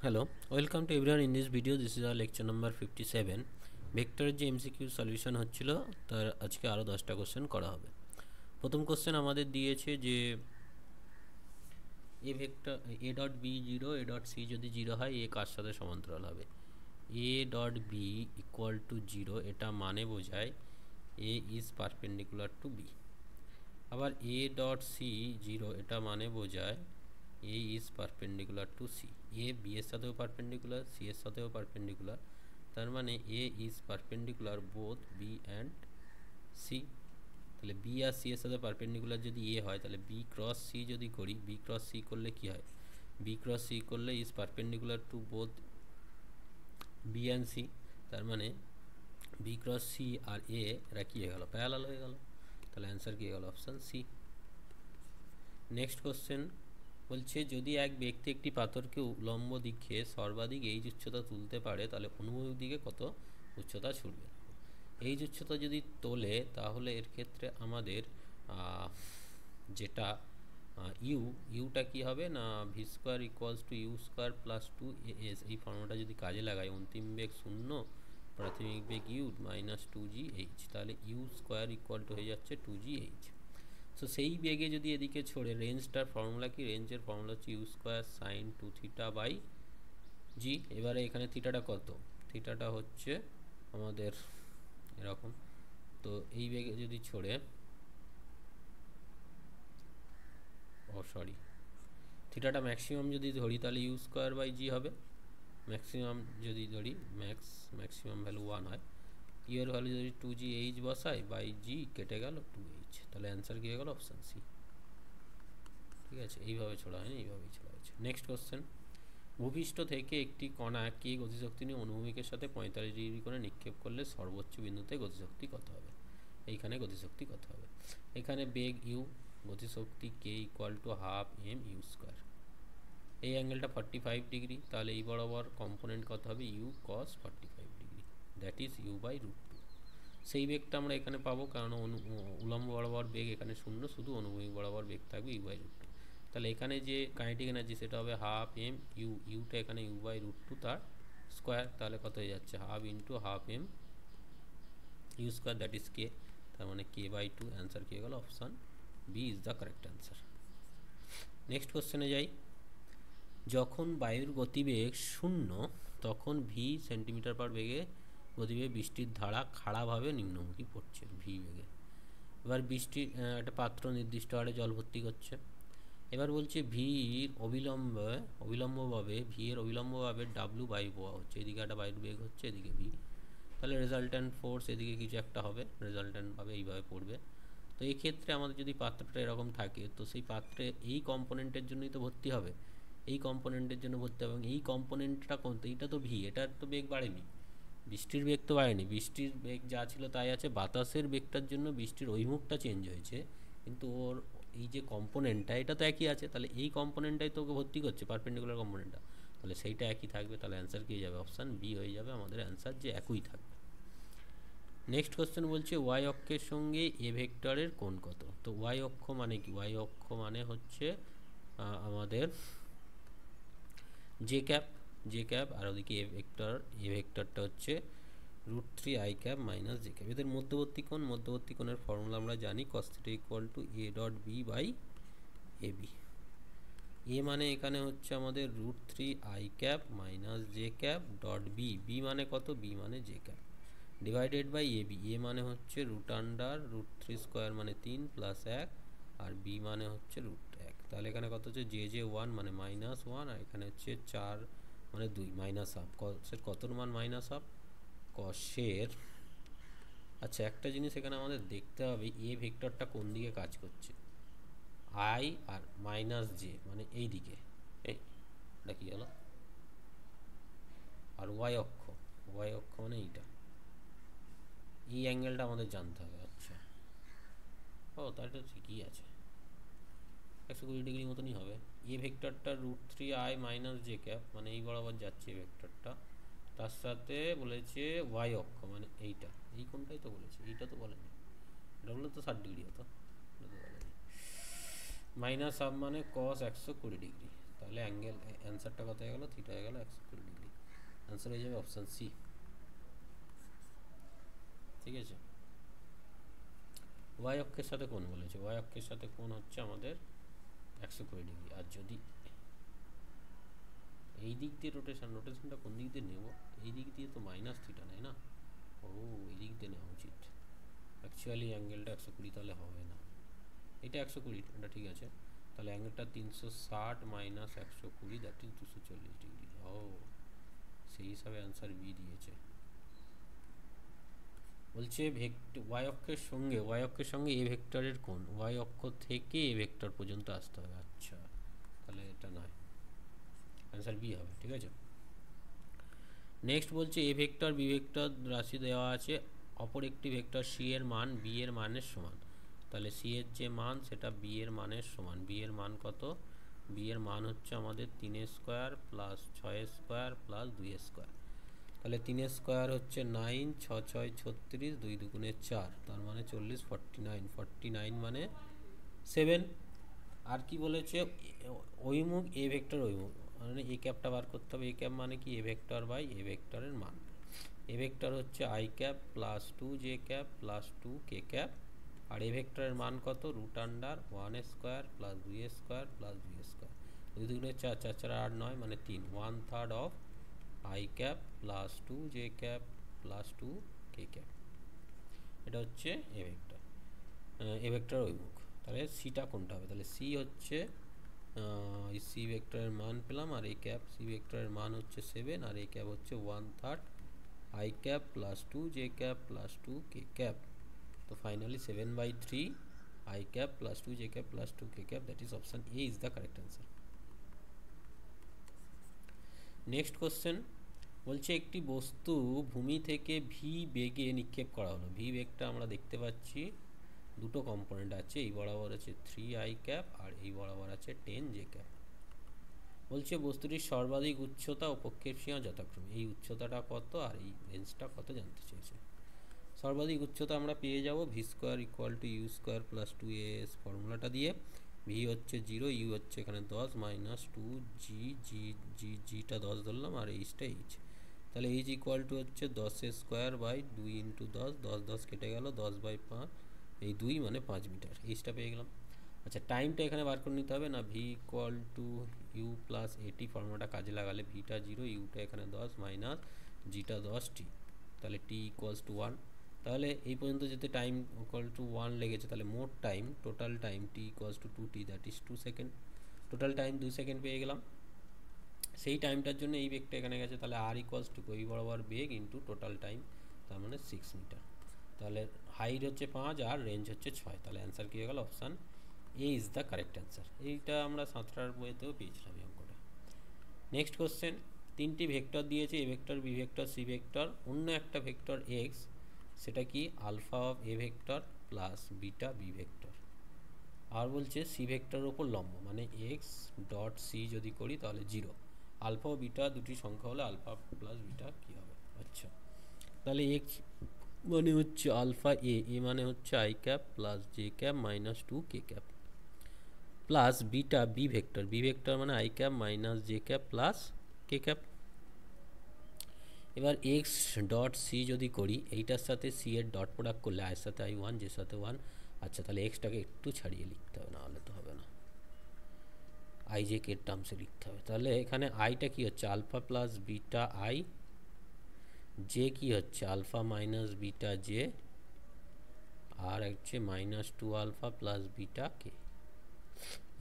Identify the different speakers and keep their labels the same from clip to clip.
Speaker 1: Hello, welcome to everyone in this video. This is our lecture number 57. ভেক্টরের যে MCQ solution হচ্ছিল তার আজকে আরও 10টা কোশ্চেন করা হবে। প্রথম কোশ্চেন আমাদের দিয়েছে যে A vector A dot B zero A dot C যদি জিরো হয় এ কার সাথে সমান্তরাল হবে। A dot B equal to zero এটা মানে বোঝায় A is perpendicular to B. আবার এ ডট সি জিরো এটা মানে বোঝায় A is perpendicular to C. A B এর সাথেও পারপেন্ডিকুলার, সি এর সাথেও পারপেন্ডিকুলার, তার মানে A is perpendicular both B and C. তাহলে বি আর সি এর সাথে পারপেন্ডিকুলার যদি এ হয় তাহলে বি ক্রস সি যদি করি, বি ক্রস সি করলে কি হয়, বি ক্রস সি করলে is perpendicular to both B and C. তার মানে বি ক্রস সি আর এ এরা কী হয়ে গেল, প্যারালাল হয়ে গেল। তাহলে অ্যান্সার কী হয়ে গেল, অপশান সি। নেক্সট কোশ্চেন বলছে যদি এক ব্যক্তি একটি পাথরকে উলম্ব দিকে সর্বাধিক এইচ উচ্চতা তুলতে পারে তাহলে অনুভূমিক দিকে কত উচ্চতা ছুটবে। এইচ উচ্চতা যদি তোলে তাহলে এর ক্ষেত্রে আমাদের যেটা ইউটা কি হবে না, V square equals to you square plus two A S, এই ফর্মুলাটা যদি কাজে লাগাই, অন্তিম বেগ শূন্য, প্রাথমিক বেগ U minus two G H, তাহলে ইউ স্কোয়ার ইকুয়াল টু হয়ে যাচ্ছে টু জি এইচ। সো সেই বেগে যদি এদিকে ছড়ে, রেঞ্জটার ফর্মুলা কি, রেঞ্জের ফর্মুলা হচ্ছে U square sine two theta by G. এবারে এখানে থিটাটা কত, থিটাটা হচ্ছে আমাদের এরকম। তো এই বেগে যদি ছড়ে, সরি, থিটাটা ম্যাক্সিমাম যদি ধরি তাহলে ইউ স্কোয়ার বাই জি হবে। ম্যাক্সিমাম যদি ধরি, ম্যাক্সিমাম ভ্যালু 1 হয়, ইউ এর ভ্যালু যদি টু জি এইচ বসাই বাই জি কেটে গেল টু এইচ, তাহলে অ্যান্সার কী হয়ে গেল, অপশান সি। ঠিক আছে, এইভাবে ছোড়া হয়নি, এইভাবেই ছোড়া হয়েছে। নেক্সট কোশ্চেন, ভূপৃষ্ঠ থেকে একটি কণা কে গতিশক্তি নিয়ে অনুভূমিকের সাথে 45 ডিগ্রি করে নিক্ষেপ করলে সর্বোচ্চ বিন্দুতে গতিশক্তি কত হবে। এইখানে গতিশক্তি কত হবে, এখানে বেগ ইউ, গতিশক্তি K equal to half M U square. এই অ্যাঙ্গেলটা 45 ডিগ্রি, তাহলে এই বরাবর কম্পোনেন্ট কত হবে, u cos 45 degree, that is u by root two. সেই বেগটা আমরা এখানে পাবো, কারণ উলম্ব বরাবর বেগ এখানে শূন্য, শুধু অনুভূমিক বরাবর বেগ থাকবে ইউ বাই রুট টু। তাহলে এখানে যে কাইনেটিক এনার্জি সেটা হবে হাফ এম ইউ, ইউটা এখানে ইউ বাই রুট টু তার স্কোয়ার, তাহলে কত হয়ে যাচ্ছে, half into half M U square, that is K, তার মানে কে বাই টু। অ্যান্সার কী হয়ে গেল, option B is the correct answer. Next কোশ্চেনে যাই, যখন বায়ুর গতিবেগ শূন্য তখন ভি সেন্টিমিটার পার বেগে গতিবেগে বৃষ্টির ধারা খাড়াভাবে নিম্নমুখী পড়ছে ভি বেগে। এবার বৃষ্টির একটা পাত্র নির্দিষ্ট হারে জল ভর্তি করছে। এবার বলছে ভির অবিলম্বভাবে ভি এর অবিলম্বভাবে ডাব্লু বায়ু প্রবাহ হচ্ছে, এদিকে একটা বায়ুর বেগ হচ্ছে, এদিকে ভি, তাহলে রেজাল্ট্যান্ট ফোর্স এদিকে কিছু একটা হবে, রেজাল্ট্যান্টভাবে এইভাবে পড়বে। তো এই ক্ষেত্রে আমাদের যদি পাত্রটা এরকম থাকে তো সেই পাত্রে এই কম্পোনেন্টের জন্যই তো ভর্তি হবে, এই কম্পোনেন্টের জন্য ভর্তি হবে, এবং এই কম্পোনেন্টটা কোনটা, এইটা তো ভি, এটার তো বেগ বাড়েনি, বৃষ্টির বেগ তো বাড়েনি, বৃষ্টির বেগ যা ছিল তাই আছে, বাতাসের বেগটার জন্য বৃষ্টির অভিমুখটা চেঞ্জ হয়েছে, কিন্তু ওর এই যে কম্পোনেন্টটা এটা তো একই আছে, তাহলে এই কম্পোনেন্টটাই তো ওকে ভর্তি করছে, পারপেন্ডিকুলার কম্পোনেন্টটা, তাহলে সেইটা একই থাকবে, তাহলে অ্যান্সার কী হয়ে যাবে, অপশান বি হয়ে যাবে আমাদের অ্যান্সার, যে একই থাকবে। নেক্সট কোশ্চেন বলছে ওয়াই অক্ষের সঙ্গে এ ভেক্টরের কোণ কত। তো ওয়াই অক্ষ মানে কি, ওয়াই অক্ষ মানে হচ্ছে আমাদের জে ক্যাপ, জে ক্যাপ, আর ওদিকে এ ভেক্টরটা হচ্ছে root three I cap minus J cap. এদের মধ্যবর্তী কোণ, মধ্যবর্তী কোণের ফর্মুলা আমরা জানি, cos theta equal to A dot B by A B. A মানে এখানে হচ্ছে আমাদের root three I cap minus J cap dot B, B মানে কত, বি মানে J cap, divided by A B. A মানে হচ্ছে root under root three square মানে 3 প্লাস 1, আর বি মানে হচ্ছে রুট 1। তাহলে এখানে কত হচ্ছে, জে জে 1 মানে মাইনাস 1, আর এখানে হচ্ছে 4 মানে 2 মাইনাস হাফ, কসের কতর মান মাইনাস হাফ, কসের। আচ্ছা একটা জিনিস এখানে আমাদের দেখতে হবে, এ ভেক্টরটা কোন দিকে কাজ করছে, আই আর মাইনাস জে মানে এই দিকে, এটা কি হলো, আর ওয়াই অক্ষ, ওয়াই অক্ষ মানে এইটা, এই অ্যাঙ্গেলটা আমাদের জানতে হবে। আচ্ছা, ও তাহলে ঠিকই আছে, 120 ডিগ্রি মতনই হবে। এ ভেক্টরটা root three I minus J cap মানে এই বরাবর যাচ্ছে এই ভেক্টরটা, তার সাথে বলেছে ওয়াই অক্ষ মানে এইটা, এই কোনটাই তো বলেছে, এইটা তো বলেনি, এটা বললে তো 60 ডিগ্রি হতো, এটা তো বলেনি। মাইনাস হাফ মানে কস 120 ডিগ্রি, তাহলে অ্যাঙ্গেল অ্যান্সারটা কত হয়ে গেল, থিটা হয়ে গেল 120 ডিগ্রি। অ্যান্সার হয়ে যাবে অপশান সি। ঠিক আছে, ওয়াই অক্ষের সাথে কোণ বলেছে, ওয়াই অক্ষের সাথে কোণ হচ্ছে আমাদের 120 ডিগ্রি। আর যদি এই দিক দিয়ে রোটেশনটা কোন দিক দিয়ে নেব, এই দিক দিয়ে তো মাইনাস থিটা নেই না, ও এই দিক দিয়ে নেওয়া উচিত। অ্যাকচুয়ালি অ্যাঙ্গেলটা 120 তাহলে হবে না, এটা 120, এটা ঠিক আছে। তাহলে অ্যাঙ্গেলটা 360 মাইনাস 120, দ্যাট ইজ 240 ডিগ্রি। ও সেই হিসাবে অ্যান্সার বি দিয়েছে। বলছে ওয়াই অক্ষের সঙ্গে এ ভেক্টরের কোণ, ওয়াই অক্ষ থেকে এ ভেক্টর পর্যন্ত আসতে হবে। আচ্ছা, তাহলে এটা নয়, অ্যান্সার বি হবে। ঠিক আছে, নেক্সট বলছে এ ভেক্টর বি ভেক্টর রাশি দেওয়া আছে, অপর একটি ভেক্টর সি এর মান বি এর মানের সমান। তাহলে সি এর যে মান সেটা বি এর মানের সমান। বি এর মান কত, বি এর মান হচ্ছে আমাদের 3 square plus 6 square plus 2 square. তাহলে 3 স্কোয়ার হচ্ছে 9, 6 6 36, 2 দুগুণে 4, তার মানে 40, 49 মানে 7। আর কি বলেছে, অভিমুখ এ ভেক্টর অভিমুখ, মানে এ ক্যাপটা বার করতে হবে। এ ক্যাপ মানে কি, এ ভেক্টর বাই এ ভেক্টরের মান। এ ভেক্টর হচ্ছে I cap plus 2 J cap plus 2 K cap, আর এ ভেক্টরের মান কত, √1 square plus 2 square plus 2 square, 2 দুগুণে 4, 4 4 8 9 মানে 3, 1/3 of I cap plus 2 J cap plus 2 K cap. এটা হচ্ছে এ ভেক্টর, এ ভেক্টর অভিমুখ। তাহলে সিটা কোনটা হবে, তাহলে সি হচ্ছে এই সি ভেক্টরের মান পেলাম, আর এ ক্যাপ সি ভেক্টরের মান হচ্ছে 7, আর এ ক্যাপ হচ্ছে 1/3 I cap plus 2 J cap plus 2 K cap. তো finally 7/3 I cap plus 2 J cap plus 2 K cap, that is option A is the correct answer. Next question বলছে একটি বস্তু ভূমি থেকে ভি বেগে নিক্ষেপ করা হলো। ভি বেগটা আমরা দেখতে পাচ্ছি দুটো কম্পোনেন্ট আছে, এই বরাবর আছে 3 আই ক্যাপ আর এই বরাবর আছে 10 জে ক্যাপ। বলছে বস্তুটির সর্বাধিক উচ্চতা ও প্রক্ষেপ সীমা যথাক্রমে, এই উচ্চতাটা কত আর এই রেঞ্জটা কত জানতে চেয়েছে। সর্বাধিক উচ্চতা আমরা পেয়ে যাব v square equal to you square plus 2as ফর্মুলাটা দিয়ে। ভি হচ্ছে 0, ইউ হচ্ছে এখানে 10 মাইনাস 2 জি, জিটা 10 ধরলাম আর এইচটা এইচ। তাহলে এইচ ইকুয়াল টু হচ্ছে 10 স্কোয়ার বাই 2 ইন্টু 10, 10 10 কেটে গেল, 10/5, এই 2 মানে 5 মিটার, এইচটা পেয়ে গেলাম। আচ্ছা, টাইমটা এখানে বার করে নিতে হবে না, v equal to u plus at ফর্মুলাটা কাজে লাগালে ভিটা 0, ইউটা এখানে 10 মাইনাস জিটা 10 টি, তাহলে টি ইকুয়ালস টু 1। তাহলে এই পর্যন্ত যেতে টাইম ইকুয়াল টু 1 লেগেছে, তাহলে মোট time, total time T equals to 2t, that is 2 second. Total time 2 second পেয়ে গেলাম। সেই টাইমটার জন্য এই বেগটা এখানে গেছে, তাহলে আর ইকুয়ালস টু ওই বরাবর বেগ ইন্টু টোটাল টাইম, তার মানে 6 মিটার। তাহলে হাইট হচ্ছে 5 আর রেঞ্জ হচ্ছে 6, তাহলে অ্যান্সার কী হয়ে গেল, option A is the correct answer. এইটা আমরা 7টার বইতেও পেয়েছিলাম এই অঙ্কটা। নেক্সট কোশ্চেন, তিনটি ভেক্টর দিয়েছে, A vector B vector C vector, অন্য একটা ভেক্টর এক্স, সেটা কি alpha of A vector plus beta B vector. আর বলছে সি ভেক্টরের ওপর লম্ব, মানে এক্স ডট সি যদি করি তাহলে 0। আলফা ও বিটা দুটি সংখ্যা হলে আলফা প্লাস বিটা কী হবে। আচ্ছা, তাহলে এক্স মানে হচ্ছে আলফা এ, এ মানে হচ্ছে I cap plus J cap minus 2 K cap, plus beta B vector, B vector মানে I cap minus J cap plus K cap. এবার এক্স ডট সি যদি করি, এইটার সাথে সি এর ডট প্রোডাক্ট করলে আয়ের সাথে আই 1, জের সাথে 1। আচ্ছা, তাহলে এক্সটাকে একটু ছাড়িয়ে লিখতে হবে, নাহলে তো হবে না, আই জে কে টার্মসে লিখতে হবে। তাহলে এখানে আইটা কি হচ্ছে alpha plus beta i, j কি হচ্ছে আলফা মাইনাস বিটা জে, আর হচ্ছে -2 আলফা প্লাস বিটা কে।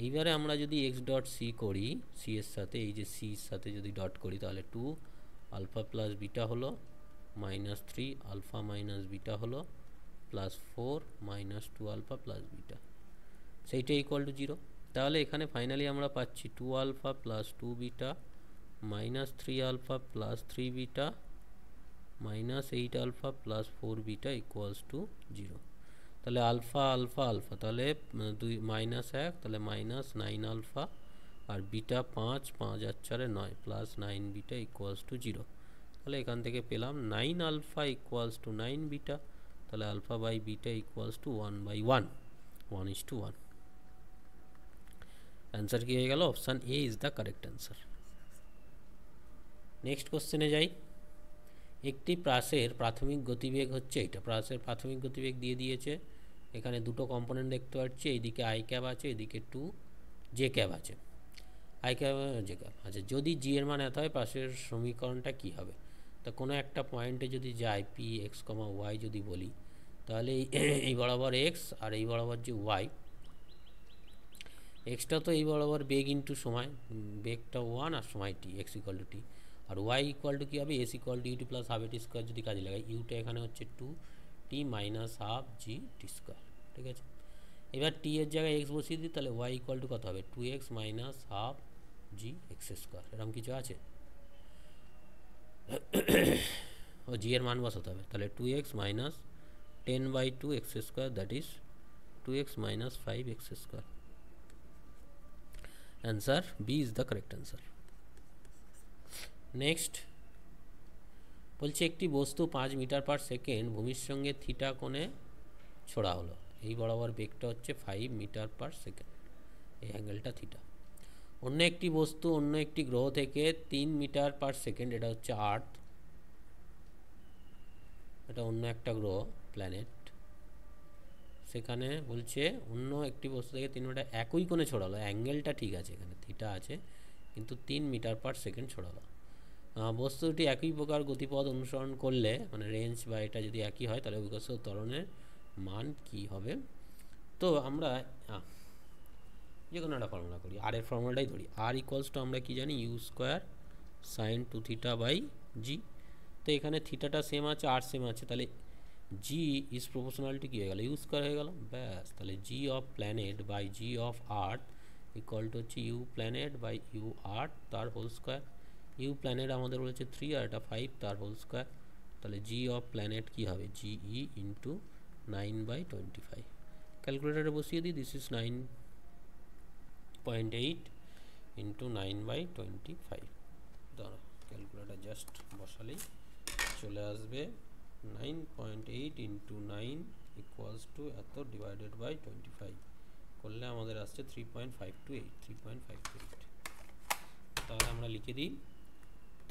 Speaker 1: এইবারে আমরা যদি এক্স ডট সি করি, সি এর সাথে এই যে সির সাথে যদি ডট করি, তাহলে 2 আলফা প্লাস বিটা হলো, -3 আলফা মাইনাস বিটা হলো, প্লাস 4 -2 আলফা প্লাস বিটা, সেইটা ইকুয়াল টু 0। তাহলে এখানে ফাইনালি আমরা পাচ্ছি 2 alpha plus 2 beta -3 alpha plus 3 beta -8 alpha plus 4 beta equals to 0। তাহলে আলফা আলফা আলফা, তাহলে 2 -1, তাহলে -9 আলফা, আর বিটা 5, 5 আর 4 9, প্লাস 9 বিটা ইকুয়ালস টু 0। তাহলে এখান থেকে পেলাম 9 আলফা ইকুয়ালস টু 9 বিটা, তাহলে alpha by beta equals to 1/1, 1:1। Answer কি হয়ে গেল? Option A is the correct answer. Next কোশ্চেনে যাই। একটি প্রাসের প্রাথমিক গতিবেগ হচ্ছে এইটা। প্রাসের প্রাথমিক গতিবেগ দিয়ে দিয়েছে, এখানে দুটো কম্পোনেন্ট দেখতে পাচ্ছি, এইদিকে আই ক্যাব আছে, এদিকে টু জে ক্যাব আছে। আই ক্যাব জে ক্যাব আচ্ছা, যদি জি এর মান এত হয় প্রাসের সমীকরণটা কী হবে? তা কোনো একটা পয়েন্টে যদি যাই, পি এক্স কমা ওয়াই যদি বলি, তাহলে এই বরাবর এক্স আর এই বরাবর যে ওয়াই, এক্সটা তো এই বরাবর বেগ ইন্টু সময়, বেগটা ওয়ান আর সময় T, X equal to T, আর ওয়াই ইকুয়াল টু কী হবে? S equal to U T plus half A T square যদি কাজে লাগাই, ইউটা এখানে হচ্ছে two T minus half G T square, ঠিক আছে। এবার টি এর জায়গায় এক্স বসিয়ে দিই, তাহলে ওয়াই ইকুয়াল টু কত হবে? টু এক্স মাইনাস হাফ জি এক্স স্কোয়ার, এরকম কিছু আছে? ও জি এর মান বসাতে হবে, তাহলে two x minus ten by two x square, that is two x minus five x square. Answer B is the correct answer. Next বলছে একটি বস্তু 5 মিটার পার সেকেন্ড ভূমির সঙ্গে থিটা কোণে ছোড়া হলো, এই বরাবর বেগটা হচ্ছে 5 মিটার পার সেকেন্ড, এই অ্যাঙ্গেলটা থিটা। অন্য একটি বস্তু অন্য একটি গ্রহ থেকে 3 মিটার পার সেকেন্ড, এটা হচ্ছে আর্থ, এটা অন্য একটা গ্রহ প্ল্যানেট, সেখানে বলছে অন্য একটি বস্তু থেকে 3 মিটার একই কোণে ছড়ালো, অ্যাঙ্গেলটা ঠিক আছে, এখানে থিটা আছে, কিন্তু 3 মিটার পার সেকেন্ড ছড়ালো। বস্তুটি একই প্রকার গতিপথ অনুসরণ করলে, মানে রেঞ্জ বা এটা যদি একই হয়, তাহলে অভিকর্ষ ত্বরণের মান কি হবে? তো আমরা যে কোনো একটা ফর্মুলা করি, আর এর ফর্মুলাটাই ধরি। আর ইকুয়ালস টু আমরা কি জানি? U square sine two theta by G. তো এখানে থিটাটা সেম আছে, আর সেম আছে, তাহলে জি ইজ প্রপোর্শনালিটি কী হয়ে গেল? ইউ স্কোয়ার হয়ে গেল, ব্যাস। তাহলে G of planet by G of earth equal to হচ্ছে U planet by U earth তার হোল স্কোয়ার। ইউ প্ল্যানেট আমাদের বলেছে 3 আর এটা 5 তার হোল স্কোয়ার, তাহলে জি অফ প্ল্যানেট কী হবে? জি ই ইন্টু 9/25। ক্যালকুলেটারে বসিয়ে দিই, দিস ইজ 9.8 ইন্টু 9/25। দাঁড়া, ক্যালকুলেটার জাস্ট বসালেই চলে আসবে 9.8 ইন্টু 9 ইকুয়ালস টু এত ডিভাইডেড বাই 25 করলে আমাদের আসছে 3.528, 3.528। তাহলে আমরা লিখে দিই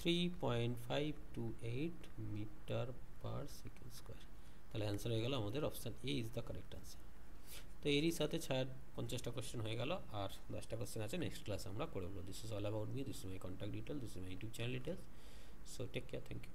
Speaker 1: 3.528 মিটার পার সেকেন্ড স্কোয়ার। তাহলে অ্যান্সার হয়ে গেল আমাদের option A is the correct answer. তো এরই সাথে 50টা কোশ্চেন হয়ে গেল, আর 10টা কোশ্চেন আছে, নেক্সট ক্লাসে আমরা করে বলবো। This is all about me, this is my contact detail, this is my YouTube channel details. So take care, thank you.